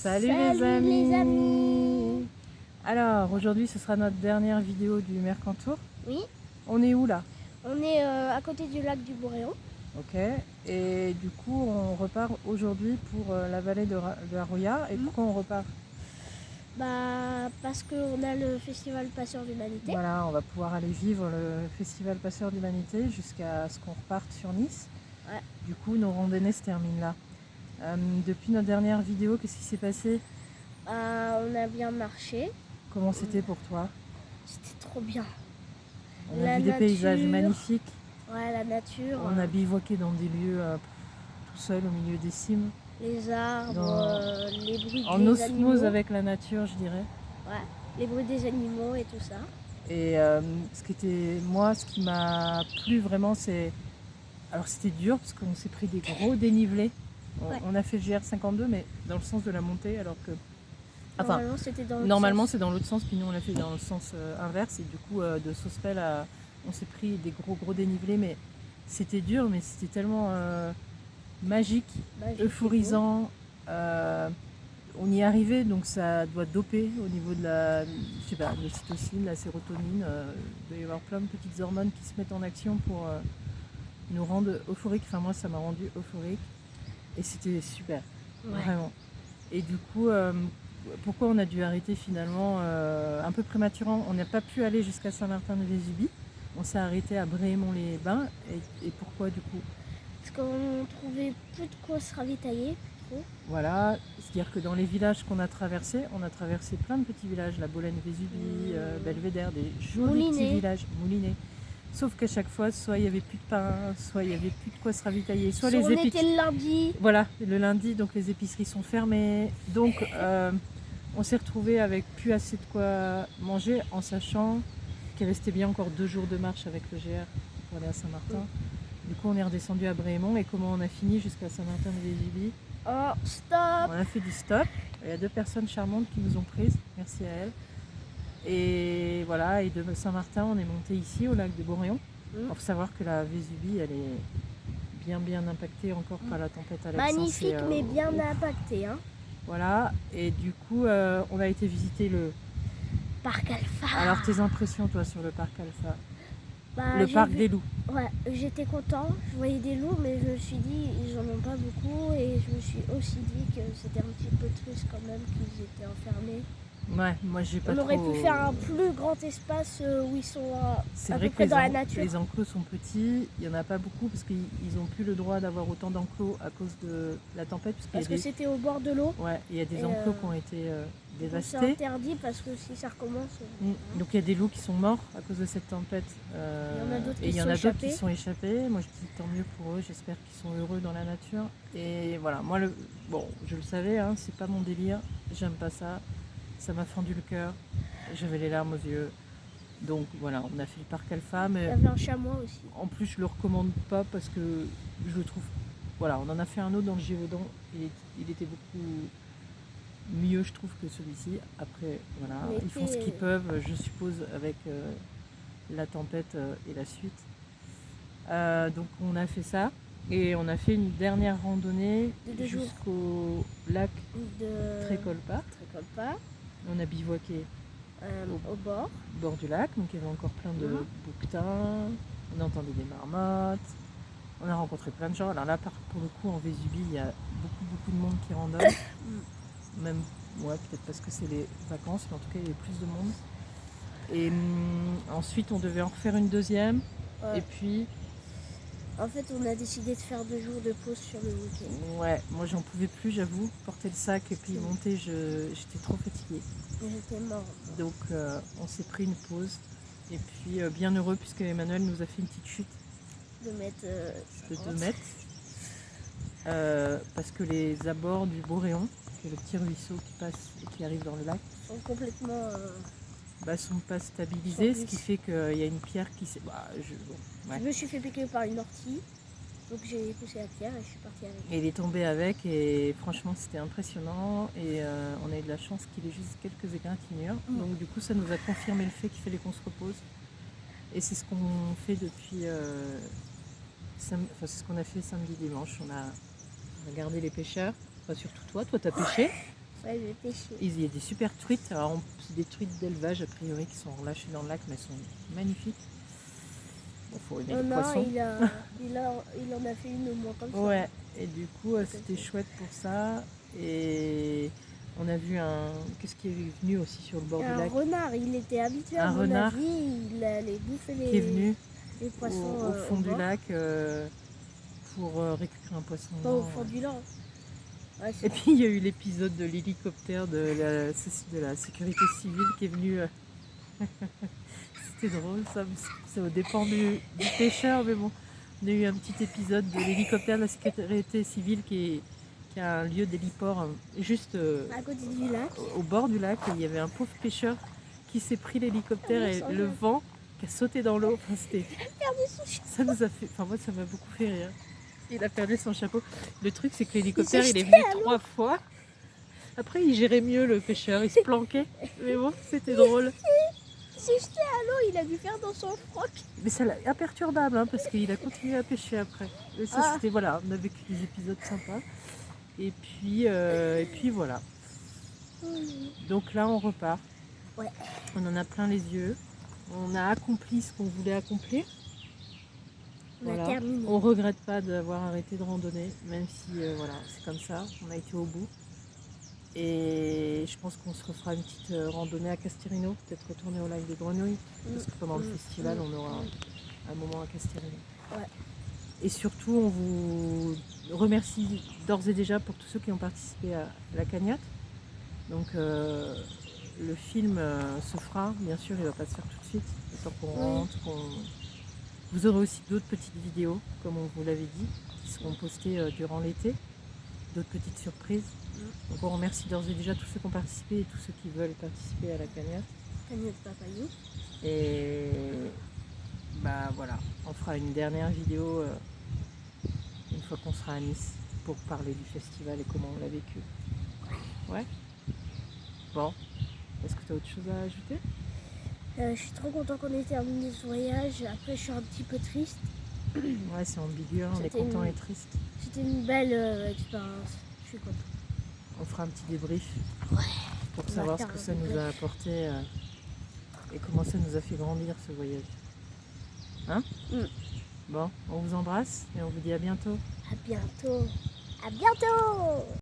Salut les amis. Alors aujourd'hui ce sera notre dernière vidéo du Mercantour. Oui. On est où là? On est à côté du lac du Boréon. Ok. Et du coup on repart aujourd'hui pour la vallée de la Roya. Et pourquoi on repart? Parce qu'on a le festival Passeurs d'Humanité. Voilà, on va pouvoir aller vivre le festival Passeurs d'Humanité jusqu'à ce qu'on reparte sur Nice. Ouais. Du coup nos randonnées se terminent là. Depuis notre dernière vidéo, qu'est-ce qui s'est passé? On a bien marché. Comment c'était pour toi? C'était trop bien. On a vu des paysages magnifiques. Ouais, la nature. On a bivouaqué dans des lieux tout seul au milieu des cimes. Les arbres, les bruits en des osmose animaux. Avec la nature, je dirais. Ouais, les bruits des animaux et tout ça. Et ce qui m'a plu vraiment, c'est... Alors c'était dur parce qu'on s'est pris des gros dénivelés. On a fait le GR52 mais dans le sens de la montée alors que... Enfin, normalement c'est dans l'autre sens, puis nous on l'a fait dans le sens inverse. Et du coup de Sospel on s'est pris des gros dénivelés, mais c'était dur, mais c'était tellement magique, euphorisant. On y est arrivé, donc ça doit doper au niveau de la, je sais pas, l'ocytocine, la sérotonine. Il doit y avoir plein de petites hormones qui se mettent en action pour nous rendre euphoriques. Enfin moi ça m'a rendu euphorique et c'était super, vraiment. Et du coup, pourquoi on a dû arrêter finalement un peu prématurément? On n'a pas pu aller jusqu'à Saint-Martin-de-Vésubie. On s'est arrêté à Brémond-les-Bains. Et pourquoi du coup? Parce qu'on trouvait plus de quoi se ravitailler. Voilà, c'est-à-dire que dans les villages qu'on a traversés, on a traversé plein de petits villages, la Bolène-Vésubie, Belvédère, des jolis petits villages, Moulinet. Sauf qu'à chaque fois, soit il n'y avait plus de pain, soit il n'y avait plus de quoi se ravitailler, soit les épiceries. On était le lundi. Voilà, le lundi, donc les épiceries sont fermées. Donc on s'est retrouvé avec plus assez de quoi manger, en sachant qu'il restait bien encore 2 jours de marche avec le GR pour aller à Saint-Martin. Du coup, on est redescendu à Brémond. Et comment on a fini jusqu'à Saint-Martin-de-Vésubie? Oh, stop! On a fait du stop. Il y a 2 personnes charmantes qui nous ont prises. Merci à elles. Et voilà, et de Saint-Martin, on est monté ici au lac de Boréon. Il faut savoir que la Vésubie, elle est bien impactée encore par la tempête Alexandre. Magnifique, mais bien impactée. Hein. Voilà, et du coup, on a été visiter le Parc Alpha. Alors, tes impressions, toi, sur le parc Alpha? Le parc des loups. Ouais, j'étais content, je voyais des loups, mais je me suis dit, ils en ont pas beaucoup, et je me suis aussi dit que c'était un petit peu triste quand même qu'ils étaient enfermés. Ouais, moi j'ai pas trop... On aurait pu faire un plus grand espace où ils sont à peu près dans la nature. Les enclos sont petits, il n'y en a pas beaucoup parce qu'ils n'ont plus le droit d'avoir autant d'enclos à cause de la tempête. Parce que c'était au bord de l'eau. Ouais, il y a des enclos qui ont été dévastés. C'est interdit parce que si ça recommence... Donc il y a des loups qui sont morts à cause de cette tempête. Il y en a d'autres qui sont échappés. Moi je dis tant mieux pour eux, j'espère qu'ils sont heureux dans la nature. Et voilà, moi je le savais, hein, c'est pas mon délire, j'aime pas ça. Ça m'a fendu le cœur, j'avais les larmes aux yeux. Donc voilà, on a fait le parc Alpha. Mais il y avait un chamois aussi. En plus, je le recommande pas parce que je le trouve... Voilà, on en a fait un autre dans le Gévaudan et il était beaucoup mieux, je trouve, que celui-ci. Après, voilà, ils font ce qu'ils peuvent, je suppose, avec la tempête et la suite. Donc on a fait ça. Et on a fait une dernière randonnée jusqu'au lac de Trécolpa. On a bivouaqué au bord du lac, donc il y avait encore plein de bouquetins, on entendait des marmottes, on a rencontré plein de gens. Alors là, pour le coup, en Vésubie, il y a beaucoup de monde qui randonne, même, ouais, peut-être parce que c'est les vacances, mais en tout cas, il y avait plus de monde. Et ensuite, on devait en refaire une deuxième, et puis... En fait, on a décidé de faire 2 jours de pause sur le week-end. Ouais, moi j'en pouvais plus, j'avoue. Porter le sac et puis monter, j'étais trop fatiguée. J'étais morte. Donc on s'est pris une pause. Et puis bien heureux puisque Emmanuel nous a fait une petite chute. De 2 mètres. Parce que les abords du Boréon, qui est le petit ruisseau qui passe et qui arrive dans le lac, sont complètement... sont pas stabilisés, ce qui fait qu'il y a une pierre qui s'est... Je me suis fait piquer par une ortie, donc j'ai poussé la pierre et je suis partie avec. Et il est tombé avec et franchement c'était impressionnant et on a eu de la chance qu'il ait juste quelques égratignures. Donc du coup ça nous a confirmé le fait qu'il fallait qu'on se repose. Et c'est ce qu'on fait depuis... c'est ce qu'on a fait samedi, dimanche. On a regardé les pêcheurs, enfin surtout toi t'as pêché. Ouais, je vais pêcher. Il y a des super truites. Alors, c'est des truites d'élevage, a priori, qui sont relâchées dans le lac, mais elles sont magnifiques. Bon, faut aimer les Non, poissons. il en a fait une au moins comme ça. Ouais, et du coup, c'était chouette pour ça. Et on a vu qu'est-ce qui est venu aussi sur le bord du Un lac? renard, il était habitué à Un mon renard avis, il allait bouffer qui est venu les poissons au fond du bord. lac pour récupérer un poisson Pas au mort. fond du lac. Ouais, Et puis il y a eu l'épisode de l'hélicoptère de la sécurité civile qui est venu. C'était drôle, ça. C'est au dépend du pêcheur, mais bon. On a eu un petit épisode de l'hélicoptère de la sécurité civile qui a un lieu d'héliport juste à côté du lac. au bord du lac. Et il y avait un pauvre pêcheur qui s'est pris l'hélicoptère et le vent qui a sauté dans l'eau. Enfin, Il a perdu son chapeau. ça nous a fait. Enfin, moi, ça m'a beaucoup fait rire. Il a perdu son chapeau. Le truc, c'est que l'hélicoptère, il est venu 3 fois. Après, il gérait mieux, le pêcheur. Il se planquait. Mais bon, c'était drôle. Il s'est jeté à l'eau, il a dû faire dans son froc. Mais ça l'a imperturbable, hein, parce qu'il a continué à pêcher après. Et ça, c'était, voilà, on a vécu des épisodes sympas. Et puis voilà. Donc là, on repart. Ouais. On en a plein les yeux. On a accompli ce qu'on voulait accomplir. On a terminé. On regrette pas d'avoir arrêté de randonner, même si voilà, c'est comme ça. On a été au bout. Et je pense qu'on se refera une petite randonnée à Castirino, peut-être retourner au lac des Grenouilles, parce que pendant le festival, on aura un moment à Castirino. Ouais. Et surtout, on vous remercie d'ores et déjà pour tous ceux qui ont participé à la cagnotte. Donc le film se fera, bien sûr, il ne va pas se faire tout de suite, le temps qu'on rentre. Vous aurez aussi d'autres petites vidéos, comme on vous l'avait dit, qui seront postées durant l'été, d'autres petites surprises. Donc on remercie d'ores et déjà tous ceux qui ont participé et tous ceux qui veulent participer à la cagnotte. Cagnotte Papayou. Et bah voilà, on fera une dernière vidéo une fois qu'on sera à Nice pour parler du festival et comment on l'a vécu. Ouais. Bon, est-ce que tu as autre chose à ajouter? Je suis trop content qu'on ait terminé ce voyage. Après, je suis un petit peu triste. Ouais, c'est ambigu, hein, on est content et triste. C'était une belle expérience. Je suis contente. On fera un petit débrief pour On va savoir ce faire que un ça nous a débrief. apporté et comment ça nous a fait grandir ce voyage. Hein? Bon, on vous embrasse et on vous dit à bientôt. À bientôt. À bientôt.